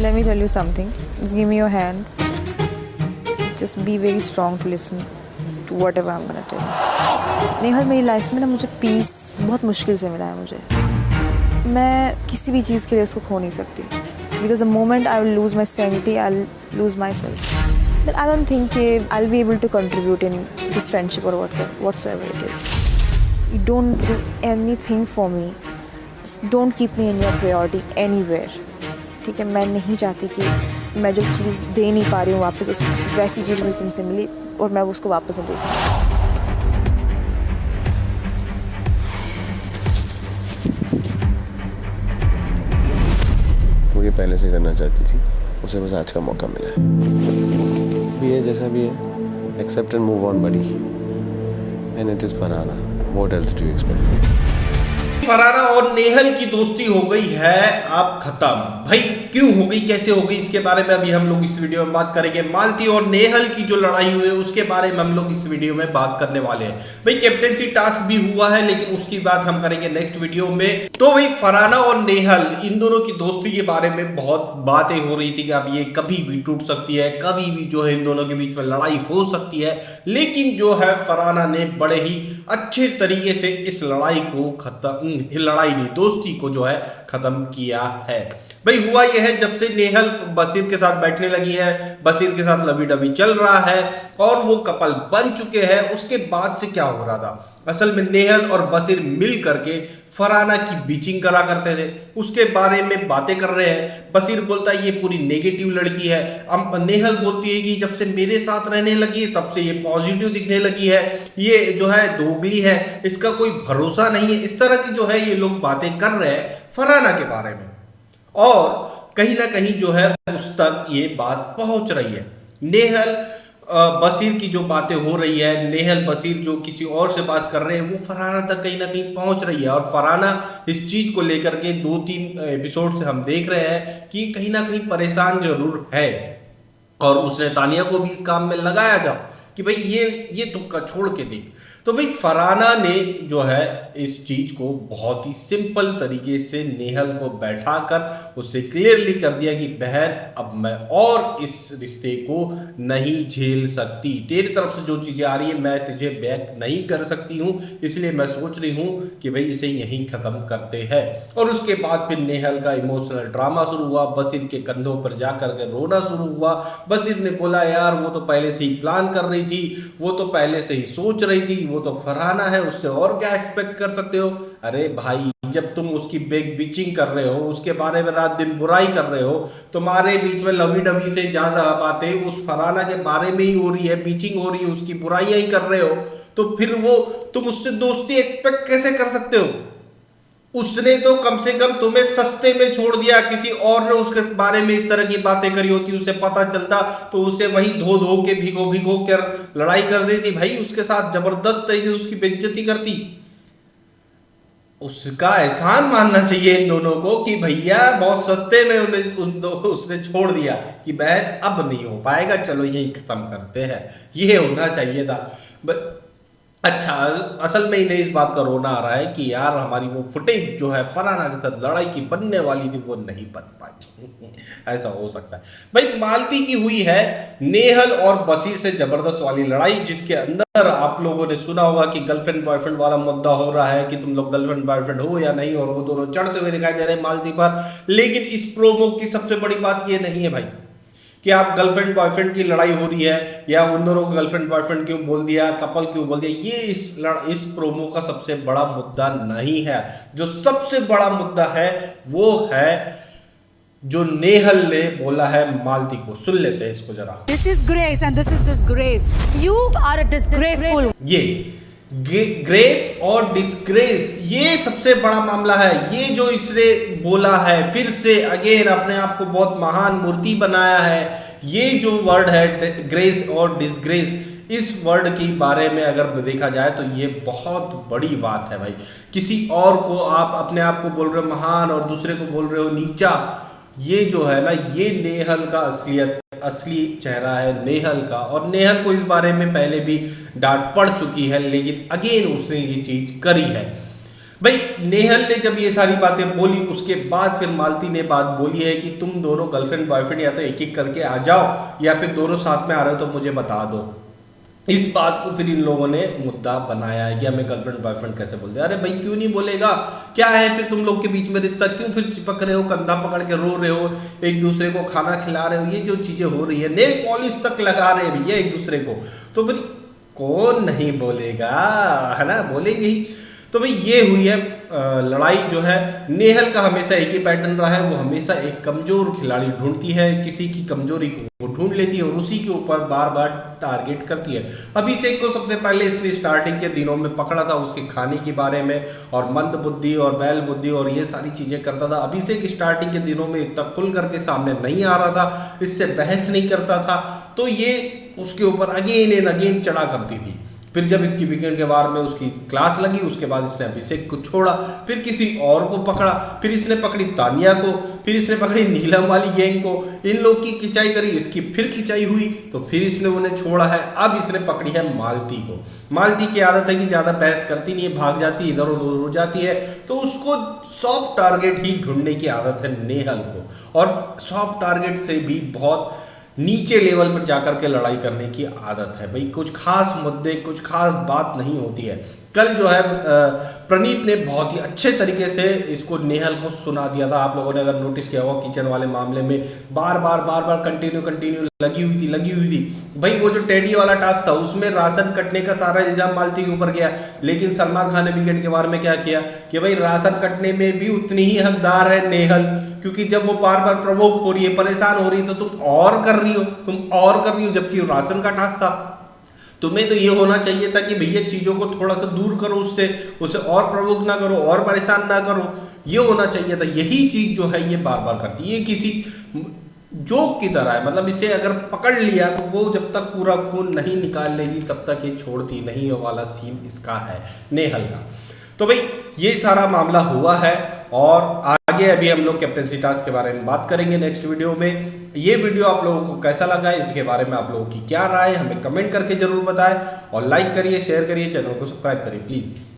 Let me tell you something. Just give me your hand. Just be very strong to listen to whatever I'm gonna tell you. Nehal, मेरी life में ना मुझे piece बहुत मुश्किल से मिला है मुझे. मैं किसी भी चीज़ के लिए उसको खो नहीं सकती. Because the moment I will lose my sanity, I'll lose myself. But I don't think I'll be able to contribute in this friendship or whatsoever it is. You don't do anything for me. Just don't keep me in your priority anywhere. ठीक है, मैं नहीं चाहती कि मैं जो चीज़ दे नहीं पा रही हूँ वापस उस वैसी चीज़ मुझे तुमसे मिली और मैं उसको वापस दूँ. वो ये पहले से करना चाहती थी, उसे बस आज का मौका मिला है. भी है जैसा भी है, accept and move on buddy. And it is Farhana. What else do you expect? Farhana और नेहल की दोस्ती हो गई है अब खत्म. भाई क्यों हो गई, कैसे हो गई, इसके बारे में अभी हम लोग इस वीडियो में बात करेंगे. मालती और नेहल की जो लड़ाई हुई है उसके बारे में हम लोग इस वीडियो में बात करने वाले हैं. भाई कैप्टेंसी टास्क भी हुआ है लेकिन उसकी बात हम करेंगे नेक्स्ट वीडियो में. तो भाई फरहाना और नेहल इन दोनों की दोस्ती के बारे में बहुत बातें हो रही थी कि अब ये कभी भी टूट सकती है, कभी भी जो है इन दोनों के बीच में लड़ाई हो सकती है. लेकिन जो है फरहाना ने बड़े ही अच्छे तरीके से इस लड़ाई को खत्म, लड़ाई नहीं दोस्ती को जो है खत्म किया है. भाई हुआ यह है, जब से नेहल बशीर के साथ बैठने लगी है, बशीर के साथ लवी डवी चल रहा है और वो कपल बन चुके हैं, उसके बाद से क्या हो रहा था, असल में नेहल और बशीर मिल करके फरहाना की बीचिंग करा करते थे. उसके बारे में बातें कर रहे हैं. बशीर बोलता है ये पूरी नेगेटिव लड़की है. अब नेहल बोलती है कि जब से मेरे साथ रहने लगी तब से ये पॉजिटिव दिखने लगी है, ये जो है दोगली है, इसका कोई भरोसा नहीं है. इस तरह की जो है ये लोग बातें कर रहे हैं फरहाना के बारे में और कहीं ना कहीं जो है उस तक ये बात पहुंच रही है. नेहल बशीर की जो बातें हो रही है, नेहल बशीर जो किसी और से बात कर रहे हैं, वो फरहाना तक कहीं ना कहीं पहुंच रही है. और फरहाना इस चीज को लेकर के 2-3 एपिसोड से हम देख रहे हैं कि कहीं ना कहीं परेशान जरूर है और उसने तानिया को भी इस काम में लगाया जा कि भाई ये तुक्का छोड़ के देख. तो भाई फरहाना ने जो है इस चीज को बहुत ही सिंपल तरीके से नेहल को बैठाकर उससे क्लियरली कर दिया कि बहन अब मैं और इस रिश्ते को नहीं झेल सकती, तेरी तरफ से जो चीजें आ रही है मैं तुझे बैक नहीं कर सकती हूँ, इसलिए मैं सोच रही हूँ कि भाई इसे यहीं खत्म करते हैं. और उसके बाद फिर नेहल का इमोशनल ड्रामा शुरू हुआ, बशीर के कंधों पर जाकर के रोना शुरू हुआ. बशीर ने बोला यार वो तो पहले से ही प्लान कर रही थी, वो तो पहले से ही सोच रही थी, वो तो फरहाना है, उससे और क्या एक्सपेक्ट कर सकते हो. अरे भाई जब तुम उसकी बेग बिचिंग कर रहे हो, उसके बारे में रात दिन बुराई कर रहे हो, तुम्हारे बीच में लवी डवी से ज्यादा बातें उस फरहाना के बारे में ही हो रही है, बिचिंग हो रही है, उसकी बुराइयां ही कर रहे हो, तो फिर वो तुम उससे दोस्ती एक्सपेक्ट कैसे कर सकते हो. उसने तो कम से कम तुम्हें सस्ते में छोड़ दिया, किसी और ने उसके बारे में इस तरह की बातें करी होती, उसे पता चलता तो उसे वही धो धो के भिगो कर लड़ाई कर देती. भाई उसके साथ जबरदस्त तरीके से उसकी बेइज्जती करती. उसका एहसान मानना चाहिए इन दोनों को कि भैया बहुत सस्ते में उसने छोड़ दिया कि बहन अब नहीं हो पाएगा, चलो यही खत्म करते हैं. ये होना चाहिए था. अच्छा असल में इन्हें इस बात का रोना आ रहा है कि यार हमारी वो फुटेज जो है फरहाना के साथ लड़ाई की बनने वाली थी वो नहीं बन पाई. ऐसा हो सकता है. भाई मालती की हुई है नेहल और बशीर से जबरदस्त वाली लड़ाई, जिसके अंदर आप लोगों ने सुना होगा कि गर्लफ्रेंड बॉयफ्रेंड वाला मुद्दा हो रहा है कि तुम लोग गर्लफ्रेंड बॉयफ्रेंड हो या नहीं, और वो दोनों चढ़ते हुए दिखाई दे रहे हैं मालती पर. लेकिन इस प्रोमो की सबसे बड़ी बात ये नहीं है भाई कि आप गर्लफ्रेंड बॉयफ्रेंड की लड़ाई हो रही है या उन दोनों को गर्लफ्रेंड बॉयफ्रेंड क्यों बोल दिया, कपल क्यों बोल दिया. ये इस प्रोमो का सबसे बड़ा मुद्दा नहीं है. जो सबसे बड़ा मुद्दा है वो है जो नेहल ने बोला है मालती को. सुन लेते हैं इसको जरा. This is grace and this is disgrace. You are a disgraceful. ये ग्रेस और डिस्ग्रेस ये सबसे बड़ा मामला है. ये जो इसने बोला है फिर से अगेन अपने आप को बहुत महान मूर्ति बनाया है. ये जो वर्ड है ग्रेस और डिस्ग्रेस, इस वर्ड के बारे में अगर देखा जाए तो ये बहुत बड़ी बात है भाई. किसी और को आप अपने आप को बोल रहे हो महान और दूसरे को बोल रहे हो नीचा. ये जो है ना ये नेहल का असली चेहरा है नेहल का. और नेहल को इस बारे में पहले भी डांट पड़ चुकी है लेकिन अगेन उसने ये चीज करी है. भाई नेहल ने जब ये सारी बातें बोली उसके बाद फिर मालती ने बात बोली है कि तुम दोनों गर्लफ्रेंड बॉयफ्रेंड या तो एक एक करके आ जाओ या फिर दोनों साथ में आ रहे हो तो मुझे बता दो। इस बात को फिर इन लोगों ने मुद्दा बनाया है कि हमें गर्लफ्रेंड बॉयफ्रेंड कैसे बोलते हैं। अरे भाई क्यों नहीं बोलेगा, क्या है फिर तुम लोग के बीच में रिश्ता, क्यों फिर चिपक रहे हो, कंधा पकड़ के रो रहे हो, एक दूसरे को खाना खिला रहे हो, ये जो चीजें हो रही है, नेल पॉलिश तक लगा रहे हैं भैया एक दूसरे को, तो फिर कौन नहीं बोलेगा, है ना, बोलेंगे ही। तो भाई ये हुई है लड़ाई जो है। नेहल का हमेशा एक ही पैटर्न रहा है, वो हमेशा एक कमजोर खिलाड़ी ढूंढती है, किसी की कमजोरी को वो ढूंढ लेती है और उसी के ऊपर बार बार टारगेट करती है। अभिषेक को सबसे पहले इसने स्टार्टिंग के दिनों में पकड़ा था उसके खाने के बारे में और मंद बुद्धि और बैल बुद्धि और ये सारी चीजें करता था। अभिषेक स्टार्टिंग के दिनों में इतना खुल करके सामने नहीं आ रहा था, इससे बहस नहीं करता था, तो ये उसके ऊपर अगेन एंड अगेन चढ़ा करती थी। फिर जब इसकी वीकेंड के बार में उसकी क्लास लगी उसके बाद इसने अभिषेक को छोड़ा, फिर किसी और को पकड़ा, फिर इसने पकड़ी तानिया को, फिर इसने पकड़ी नीलम वाली गैंग को, इन लोग की खिंचाई करी, इसकी फिर खिंचाई हुई तो फिर इसने उन्हें छोड़ा है। अब इसने पकड़ी है मालती को। मालती की आदत है कि ज्यादा बहस करती नहीं है, भाग जाती है, इधर उधर हो जाती है, तो उसको सॉफ्ट टारगेट ही ढूंढने की आदत है नेहल को, और सॉफ्ट टारगेट से भी बहुत नीचे लेवल पर जाकर के लड़ाई करने की आदत है। भाई कुछ खास मुद्दे, कुछ खास बात नहीं होती है। कल जो है प्रणीत ने बहुत ही अच्छे तरीके से इसको नेहल को सुना दिया था। आप लोगों ने अगर नोटिस किया होगा किचन वाले मामले में बार बार कंटिन्यू लगी हुई थी। भाई वो जो टेडी वाला टास्क था उसमें राशन कटने का सारा इल्जाम मालती के ऊपर गया, लेकिन सलमान खान ने वीकेंड के बारे में क्या किया कि भाई राशन कटने में भी उतनी ही हकदार है नेहल, क्योंकि जब वो बार बार प्रवोक हो रही है, परेशान हो रही है, तो तुम और कर रही हो, जबकि राशन का टास्क था। तुम्हें तो ये होना चाहिए था कि भैया चीजों को थोड़ा सा दूर करो, उसे और प्रवोक ना करो, और परेशान ना करो, ये होना चाहिए था। यही चीज जो है ये बार बार करती है, ये किसी जोक की तरह है। मतलब इसे अगर पकड़ लिया तो वो जब तक पूरा खून नहीं निकाल लेगी तब तक ये छोड़ती नहीं वाला सीन इसका है नेहल का। तो भाई ये सारा मामला हुआ है और आगे अभी हम लोग कैप्टनसी टास्क के बारे में बात करेंगे नेक्स्ट वीडियो में। ये वीडियो आप लोगों को कैसा लगा, इसके बारे में आप लोगों की क्या राय है, हमें कमेंट करके जरूर बताएं और लाइक करिए, शेयर करिए, चैनल को सब्सक्राइब करिए प्लीज।